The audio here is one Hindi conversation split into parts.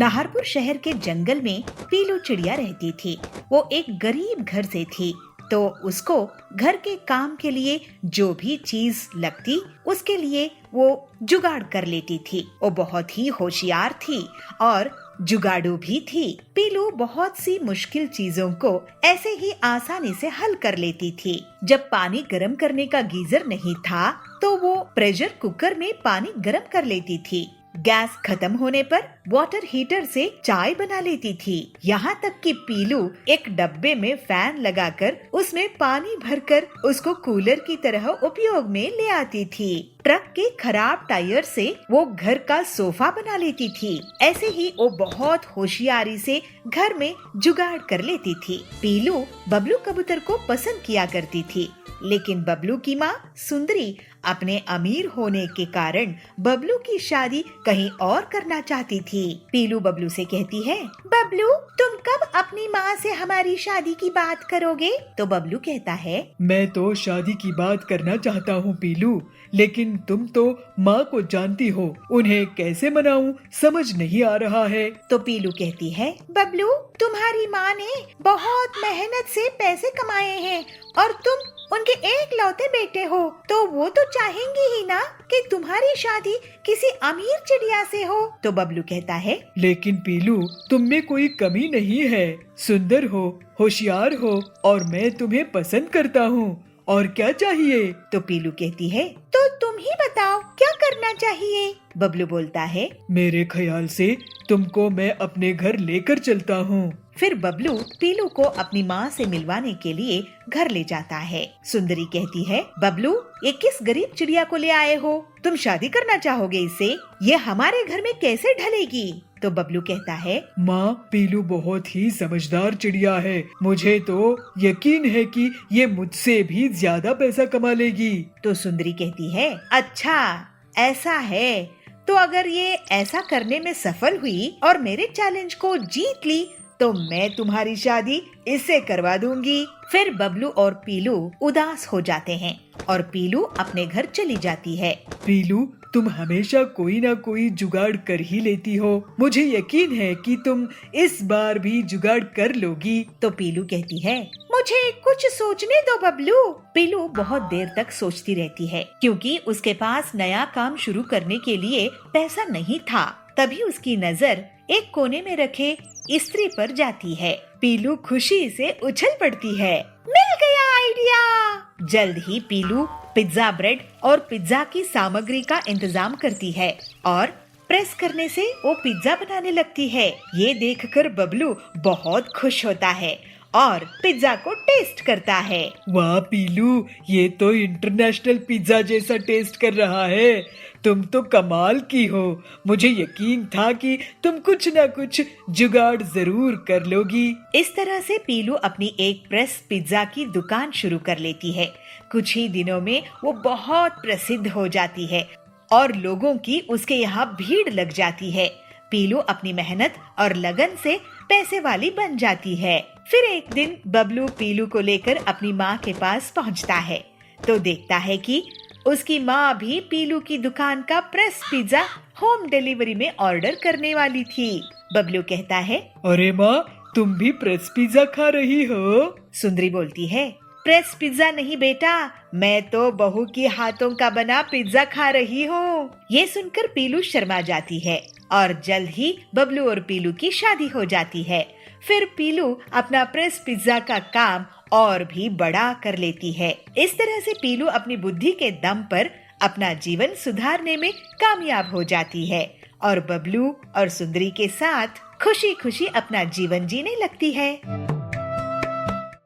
नाहरपुर शहर के जंगल में पीलू चिड़िया रहती थी। वो एक गरीब घर से थी, तो उसको घर के काम के लिए जो भी चीज लगती उसके लिए वो जुगाड़ कर लेती थी। वो बहुत ही होशियार थी और जुगाड़ू भी थी। पीलू बहुत सी मुश्किल चीजों को ऐसे ही आसानी से हल कर लेती थी। जब पानी गर्म करने का गीजर नहीं था तो वो प्रेशर कुकर में पानी गर्म कर लेती थी। गैस खत्म होने पर वाटर हीटर से चाय बना लेती थी। यहाँ तक कि पीलू एक डब्बे में फैन लगाकर उसमें पानी भरकर उसको कूलर की तरह उपयोग में ले आती थी। ट्रक के खराब टायर से वो घर का सोफा बना लेती थी। ऐसे ही वो बहुत होशियारी से घर में जुगाड़ कर लेती थी। पीलू बबलू कबूतर को पसंद किया करती थी, लेकिन बबलू की माँ सुंदरी अपने अमीर होने के कारण बबलू की शादी कहीं और करना चाहती थी। पीलू बबलू से कहती है, बबलू तुम कब अपनी माँ से हमारी शादी की बात करोगे? तो बबलू कहता है, मैं तो शादी की बात करना चाहता हूँ पीलू, लेकिन तुम तो माँ को जानती हो, उन्हें कैसे मनाऊं समझ नहीं आ रहा है। तो पीलू कहती है, बबलू तुम्हारी माँ ने बहुत मेहनत से पैसे कमाए हैं और तुम उनके एक लौते बेटे हो, तो वो तो चाहेंगी ही ना कि तुम्हारी शादी किसी अमीर चिड़िया से हो। तो बबलू कहता है, लेकिन पीलू तुम में कोई कमी नहीं है, सुंदर हो, होशियार हो और मैं तुम्हें पसंद करता हूँ। और क्या चाहिए? तो पीलू कहती है, तो तुम ही बताओ क्या करना चाहिए? बबलू बोलता है, मेरे ख्याल से तुमको मैं अपने घर लेकर चलता हूँ। फिर बबलू पीलू को अपनी माँ से मिलवाने के लिए घर ले जाता है। सुंदरी कहती है, बबलू ये किस गरीब चिड़िया को ले आए हो? तुम शादी करना चाहोगे इससे? ये हमारे घर में कैसे ढलेगी? तो बबलू कहता है, माँ पीलू बहुत ही समझदार चिड़िया है, मुझे तो यकीन है कि ये मुझसे भी ज्यादा पैसा कमा लेगी। तो सुंदरी कहती है, अच्छा ऐसा है, तो अगर ये ऐसा करने में सफल हुई और मेरे चैलेंज को जीत ली तो मैं तुम्हारी शादी इससे करवा दूंगी। फिर बबलू और पीलू उदास हो जाते हैं और पीलू अपने घर चली जाती है। पीलू तुम हमेशा कोई ना कोई जुगाड़ कर ही लेती हो, मुझे यकीन है कि तुम इस बार भी जुगाड़ कर लोगी। तो पीलू कहती है, मुझे कुछ सोचने दो बबलू। पीलू बहुत देर तक सोचती रहती है, क्योंकि उसके पास नया काम शुरू करने के लिए पैसा नहीं था। तभी उसकी नजर एक कोने में रखे इस्त्री पर जाती है। पीलू खुशी से उछल पड़ती है, मिल गया आइडिया। जल्द ही पीलू पिज्जा ब्रेड और पिज्जा की सामग्री का इंतजाम करती है और प्रेस करने से वो पिज्जा बनाने लगती है। ये देखकर बबलू बहुत खुश होता है और पिज्जा को टेस्ट करता है। वाह पीलू, ये तो इंटरनेशनल पिज्जा जैसा टेस्ट कर रहा है। तुम तो कमाल की हो, मुझे यकीन था कि तुम कुछ न कुछ जुगाड़ जरूर कर लोगी। इस तरह से पीलू अपनी एक प्रेस पिज्जा की दुकान शुरू कर लेती है। कुछ ही दिनों में वो बहुत प्रसिद्ध हो जाती है और लोगों की उसके यहाँ भीड़ लग जाती है। पीलू अपनी मेहनत और लगन से पैसे वाली बन जाती है। फिर एक दिन बबलू पीलू को लेकर अपनी माँ के पास पहुँचता है तो देखता है कि उसकी माँ भी पीलू की दुकान का प्रेस पिज्जा होम डिलीवरी में ऑर्डर करने वाली थी। बबलू कहता है, अरे माँ तुम भी प्रेस पिज्जा खा रही हो? सुंदरी बोलती है, प्रेस पिज्जा नहीं बेटा, मैं तो बहू की हाथों का बना पिज्जा खा रही हूँ। ये सुनकर पीलू शर्मा जाती है और जल्द ही बबलू और पीलू की शादी हो जाती है। फिर पीलू अपना प्रेस पिज्जा का काम और भी बड़ा कर लेती है। इस तरह से पीलू अपनी बुद्धि के दम पर अपना जीवन सुधारने में कामयाब हो जाती है और बबलू और सुंदरी के साथ खुशी खुशी अपना जीवन जीने लगती है।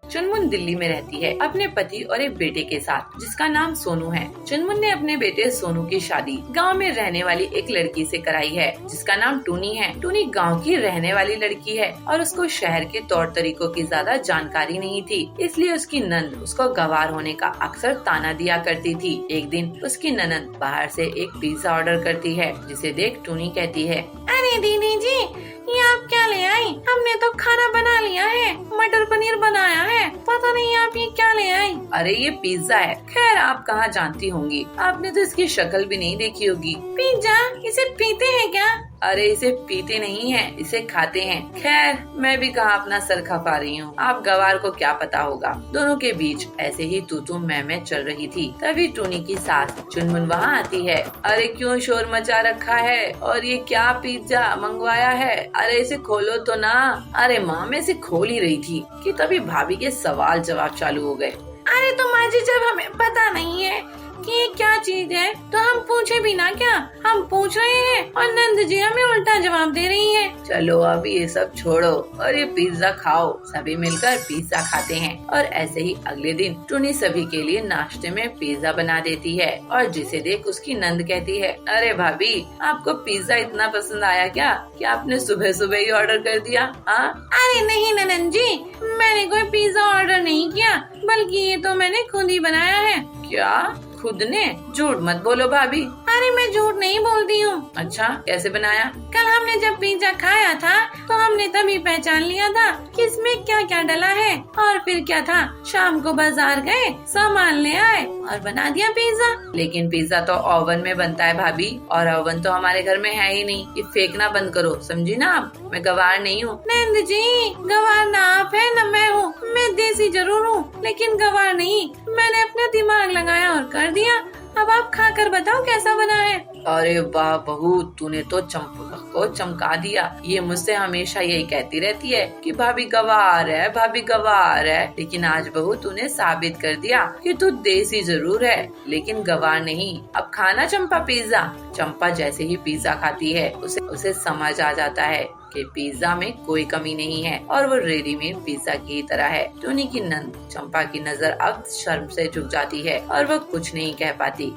चुनमुन दिल्ली में रहती है अपने पति और एक बेटे के साथ, जिसका नाम सोनू है। चुनमुन ने अपने बेटे सोनू की शादी गांव में रहने वाली एक लड़की से कराई है, जिसका नाम टूनी है। टूनी गांव की रहने वाली लड़की है और उसको शहर के तौर तरीकों की ज्यादा जानकारी नहीं थी, इसलिए उसकी नंद उसको गंवार होने का अक्सर ताना दिया करती थी। एक दिन उसकी ननद बाहर से एक पिज्जा ऑर्डर करती है, जिसे देख टूनी कहती है, अरे दीदी जी, ये आप क्या ले आई? हमने तो खाना बना लिया है, मटर पनीर बनाया है, पता नहीं आप ये क्या ले आई? अरे ये पिज्जा है। खैर आप कहाँ जानती होंगी, आपने तो इसकी शक्ल भी नहीं देखी होगी। पिज्जा, इसे पीते हैं क्या? अरे इसे पीते नहीं है, इसे खाते हैं। खैर मैं भी कहाँ अपना सर खपा रही हूँ, आप गवार को क्या पता होगा। दोनों के बीच ऐसे ही तू मैं चल रही थी। तभी टूनी की सास चुनमुन वहाँ आती है। अरे क्यों शोर मचा रखा है, और ये क्या पिज्जा मंगवाया है, अरे इसे खोलो तो ना। अरे माँ मैं इसे खोल ही रही थी कि तभी भाभी के सवाल जवाब चालू हो गए। अरे तो माँ जी जब हमें पता नहीं है कि ये क्या चीज है तो हम पूछे भी ना क्या, हम पूछ रहे हैं और नंद जी हमें उल्टा जवाब दे रही है। चलो अब ये सब छोड़ो और ये पिज्जा खाओ। सभी मिलकर पिज्जा खाते हैं और ऐसे ही अगले दिन टूनी सभी के लिए नाश्ते में पिज्जा बना देती है और जिसे देख उसकी नंद कहती है, अरे भाभी आपको पिज्जा इतना पसंद आया क्या कि आपने सुबह सुबह ही ऑर्डर कर दिया। हाँ अरे नहीं ननद जी, मैंने कोई पिज्जा ऑर्डर नहीं किया, बल्कि ये तो मैंने खुद ही बनाया है। क्या खुद ने? झूठ मत बोलो भाभी। अरे मैं झूठ नहीं बोलती हूँ। अच्छा कैसे बनाया? कल हमने जब पिज्जा खाया था तो हमने तभी पहचान लिया था कि इसमें क्या क्या डला है, और फिर क्या था, शाम को बाजार गए, सामान ले आए और बना दिया पिज्जा। लेकिन पिज्जा तो ओवन में बनता है भाभी, और ओवन तो हमारे घर में है ही नहीं। ये फेंकना बंद करो, समझी ना आप, मैं गवार नहीं हूँ। नंद जी गवार ना आप है न मैं हूँ, मैं देसी जरूर हूँ लेकिन गवार नहीं। मैंने अपना दिमाग लगाया और कर दिया। अब आप खाकर बताओ कैसा बना है। अरे वाह बहू, तूने तो चंपा को चमका दिया। ये मुझसे हमेशा यही कहती रहती है कि भाभी गवार है, भाभी गवार है, लेकिन आज बहू तूने साबित कर दिया कि तू देसी जरूर है लेकिन गवार नहीं। अब खाना चंपा पिज्जा। चंपा जैसे ही पिज्जा खाती है उसे समझ आ जाता है कि पिज्जा में कोई कमी नहीं है और वो रेडीमेड पिज्जा की तरह है। टूनी की नंद चंपा की नजर अब शर्म से झुक जाती है और वो कुछ नहीं कह पाती।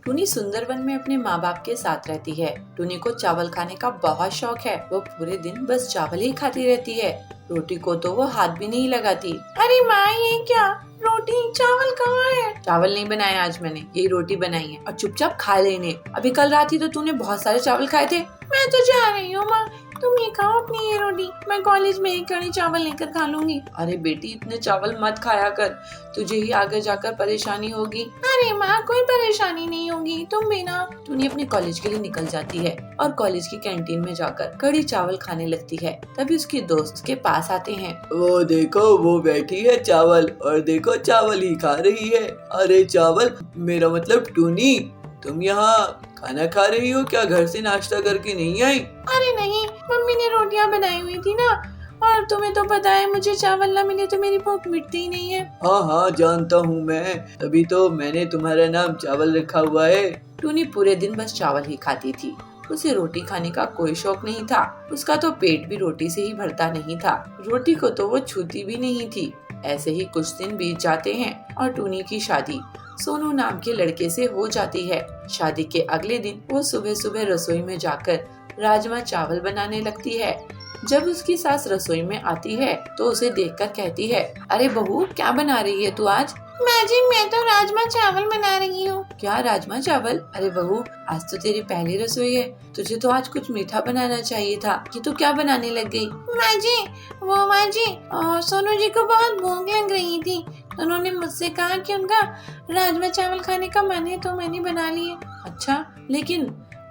टूनी सुंदरवन में अपने माँ बाप के साथ रहती है। टूनी को चावल खाने का बहुत शौक है। वो पूरे दिन बस चावल ही खाती रहती है, रोटी को तो वो हाथ भी नहीं लगाती। अरे माँ ये क्या, रोटी चावल कहाँ है? चावल नहीं बनाया आज मैंने, यही रोटी बनाई है और चुपचाप खा लेने। अभी कल रात ही तो तूने बहुत सारे चावल खाए थे। मैं तो जा रही हूँ माँ, तुम ये खाओ अपनी ये रोटी, मैं कॉलेज में एक कड़ी चावल लेकर खा लूंगी। अरे बेटी इतने चावल मत खाया कर, तुझे ही आगे जाकर परेशानी होगी। अरे माँ कोई परेशानी नहीं होगी, तुम भी ना। टूनी अपने कॉलेज के लिए निकल जाती है और कॉलेज की कैंटीन में जाकर कड़ी चावल खाने लगती है। तभी उसके दोस्त उसके पास आते हैं। वो देखो वो बैठी है चावल, और देखो चावल ही खा रही है। अरे चावल, मेरा मतलब टूनी, तुम यहाँ खाना खा रही हो क्या? घर से नाश्ता करके नहीं आई? अरे नहीं, मम्मी ने रोटियां बनाई हुई थी ना, और तुम्हें तो पता है मुझे चावल ना मिले तो मेरी भूख मिटती ही नहीं है। हाँ हाँ जानता हूँ मैं, तभी तो मैंने तुम्हारा नाम चावल रखा हुआ है। टूनी पूरे दिन बस चावल ही खाती थी। उसे रोटी खाने का कोई शौक नहीं था। उसका तो पेट भी रोटी से ही भरता नहीं था। रोटी को तो वो छूती भी नहीं थी। ऐसे ही कुछ दिन बीत जाते हैं और टूनी की शादी सोनू नाम के लड़के से हो जाती है। शादी के अगले दिन वो सुबह सुबह रसोई में जाकर राजमा चावल बनाने लगती है। जब उसकी सास रसोई में आती है तो उसे देखकर कहती है, अरे बहू क्या बना रही है तू आज? माँ जी मैं तो राजमा चावल बना रही हूँ। क्या राजमा चावल? अरे बहू आज तो तेरी पहली रसोई है, तुझे तो आज कुछ मीठा बनाना चाहिए था। ये तो क्या बनाने लग गई? माँ जी सोनू जी को बहुत भूख लग रही थी, उन्होंने मुझसे कहा कि उनका राजमा चावल खाने का मन है तो मैंने बना लिए। अच्छा, लेकिन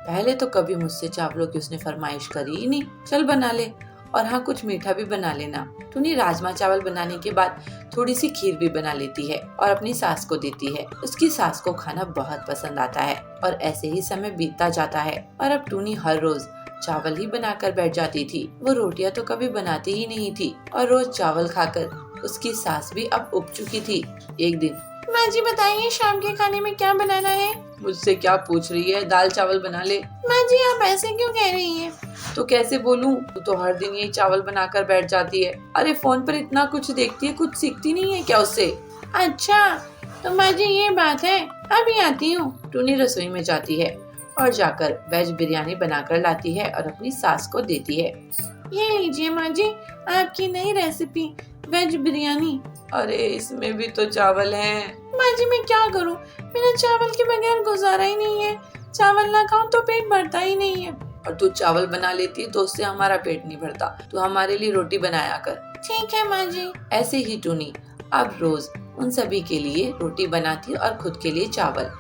पहले तो कभी मुझसे चावलों की उसने फरमाइश करी ही नहीं। चल बना ले, और हाँ कुछ मीठा भी बना लेना। टूनी राजमा चावल बनाने के बाद थोड़ी सी खीर भी बना लेती है और अपनी सास को देती है। उसकी सास को खाना बहुत पसंद आता है और ऐसे ही समय बीतता जाता है और अब टूनी हर रोज चावल ही बनाकर बैठ जाती थी। वो रोटियां तो कभी बनाती ही नहीं थी और रोज चावल खाकर उसकी सास भी अब उब चुकी थी। एक दिन, माँ जी बताइए शाम के खाने में क्या बनाना है? मुझसे क्या पूछ रही है, दाल चावल बना ले। माँ जी आप ऐसे क्यों कह रही हैं? तो कैसे बोलूं, तू तो हर दिन यही चावल बनाकर बैठ जाती है। अरे फोन पर इतना कुछ देखती है, कुछ सीखती नहीं है क्या उससे? अच्छा तो माँ जी ये बात है, अभी आती हूँ। टूनी रसोई में जाती है और जाकर वेज बिरयानी बनाकर लाती है और अपनी सास को देती है। ये लीजिए माँ जी आपकी नई रेसिपी वेज बिरयानी। अरे इसमें भी तो चावल हैं। माँ जी मैं क्या करूँ, मेरा चावल के बगैर गुजारा ही नहीं है। चावल ना खाऊं तो पेट भरता ही नहीं है। और तू चावल बना लेती है तो उससे हमारा पेट नहीं भरता, तू हमारे लिए रोटी बनाया कर। ठीक है माँ जी। ऐसे ही टूनी अब रोज उन सभी के लिए रोटी बनाती और खुद के लिए चावल।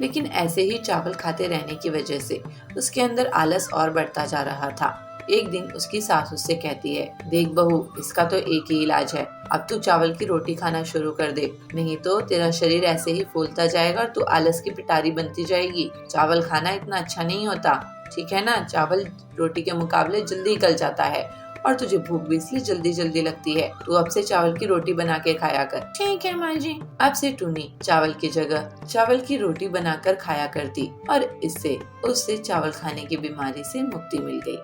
लेकिन ऐसे ही चावल खाते रहने की वजह से उसके अंदर आलस और बढ़ता जा रहा था। एक दिन उसकी सास उससे कहती है, देख बहू, इसका तो एक ही इलाज है, अब तू चावल की रोटी खाना शुरू कर दे, नहीं तो तेरा शरीर ऐसे ही फूलता जाएगा और तू आलस की पिटारी बनती जाएगी। चावल खाना इतना अच्छा नहीं होता, ठीक है ना? चावल रोटी के मुकाबले जल्दी गल जाता है और तुझे भूख भी इसलिए जल्दी जल्दी लगती है। तू अब से चावल की रोटी बना के खाया कर। ठीक है माँ जी। अब से टूनी चावल की जगह चावल की रोटी बनाकर खाया करती और इससे उससे चावल खाने की बीमारी से मुक्ति मिल गई।